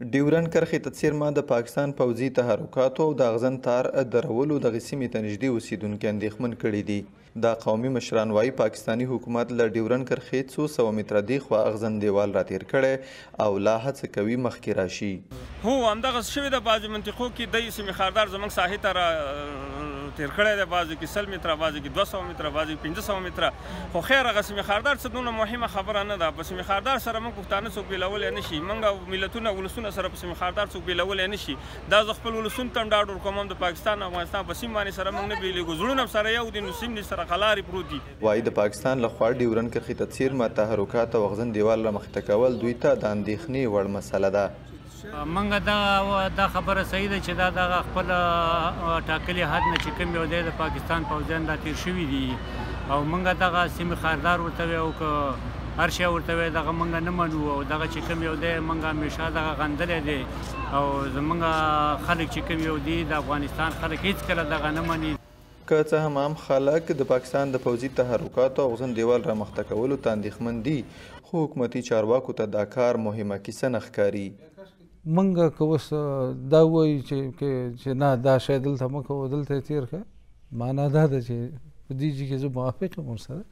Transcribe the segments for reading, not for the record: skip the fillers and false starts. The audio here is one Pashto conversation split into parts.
ډیورنډ کرښې ته څیرمه د پاکستان پوځي تحرکاتو او د اغزن تار درولو دغې سیمې ته نږدې اوسیدونکي اندېښمن کړي دي. دا قومي مشران وایي پاکستاني حکومت له ډیورنډ کرښې څو سوه متره دېخوا اغزن دیوال راتېر کړی او لا هڅه کوي مخکې راشي. هو همدغه شوي د بعضې منطقو کې دی سیمې خاردار زموږ ساحې ته را تېر کړی دی، بعضې کې 100 متره، بعضې کې 200 متره، بعضې کې 500 متره. خو خیر هغه سیمې خاردار څه دونه مهمه خبره نه ده. په سیمې خاردار سره موږ پښتانه څوک بېلولی نه شي، موږ ملتونه ولسونه سره په سیمې خاردار څوک بېلولی نه شي. دا زه خپل ولسونو ته هم ډاډ ورکوم، هم د پاکستان او افغانستان په سیمې باندې سره موږ نه بېلېږو، زړونه هم سره یو دي، نو سیمې سره قلارې پروت دي. وایي د پاکستان لخوا ډیورنډ کرښې ته څیرمه تحرکات او اغزن دیوال رامخته کول دوی ته د اندېښنې وړ مسله ده. منګه دا خبره صحیح ده چې دا دغه خپل ټاکلي حد نه چې کوم یو دی د پاکستان پوځیان را تېر شوي دي او منګه دغه سیمې خاردار ورته وی او که هر شی ورته وی دغه منګه نه منو او دغه چې کوم یو دی منګه همیشه دغه غندلی دی او زمونږ خلک چې کوم یو دي د افغانستان خلک هېڅکله دغه نه مني. که څه هم عام خلک د پاکستان د پوځي تحرکاتو او اغزن دیوال رامخته کولو ته اندېښمن دي، خو حکومتي چارواکو ته دا کار مهمه کیسه نه ښکاري. منګه که اوس دا وایي چې نه دا شی دلته مه کوه دلته یې تېر کړه، معنا دا ده چې په دې کې زه موافق یم ورسره.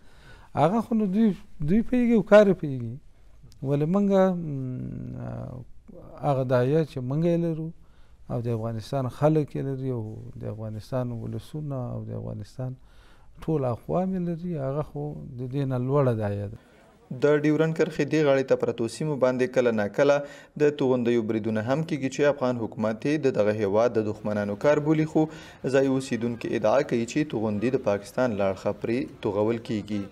هغه خو نو دوی پوهېږي او کار یې پوهېږي، ولې منګه هغه دایه چې منګه یې لرو او د افغانستان خلک یې لري او د افغانستان ولسونه او د افغانستان ټول اقوام یې لري، هغه خو د دې نه لوړه دایه ده. د ډیورنډ کرښې دې غاړې ته پرتو سیمو باندې کله ناکله د توغندیو بریدونه هم کیږي چې افغان حکومت یې د دغه هیواد د دښمنانو کار بولي، خو ځایي اوسیدونکي ادعا کوي چې توغندي د پاکستان له اړخه پرې توغول کیږي.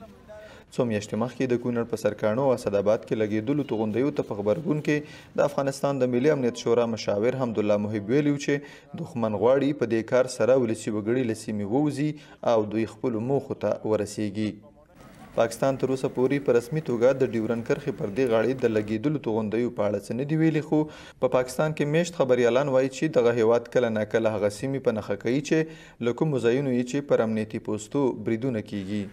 څو میاشتې مخکې د کونړ په سرکاڼو او اسداباد کې لګېدلو توغندیو ته په غبرګون کې د افغانستان د ملي امنیت شورا مشاور حمدالله محب ویلي چې دښمن غواړي په دې کار سره ولسي وګړي له سیمې ووځي او دوی خپلو موخو ته ورسیږي. پاکستان تر اوسه پورې په رسمي توګه د ډیورنډ کرښې پر دې غاړې د لګېدلو توغندیو په اړه څه نه دي ویلي، خو په پاکستان کې میشت خبریالان وایي چې دغه هیواد کله ناکله هغه سیمې په نښه کوي چې له کومو ځایونو یې چې پر امنیتي پوستو بریدونه کیږي.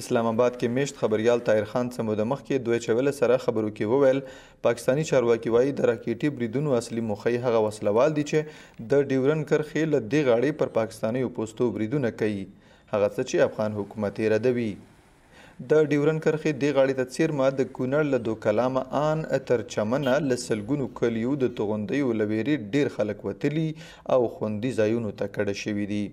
اسلام آباد کې میشت خبریال طاهر خان څه موده مخکې دویچه ویله سره خبرو کې وویل پاکستاني چارواکي وایي د راکېټي بریدونو اصلي موخه یې هغه وسلوال دي چې د ډیورنډ کرښې له دې غاړې پر پاکستانیو پوستو بریدونه کوي، هغه څه چې افغان حکومت یې ردوي. د ډیورنډ کرښې دې غاړې ته څیرمه د کونړ له دوکلامه ان تر چمنه له سلګونو کلیو د توغندیو له ویرې ډېر خلک وتلي او خوندي ځایونو ته کډه شوي دي.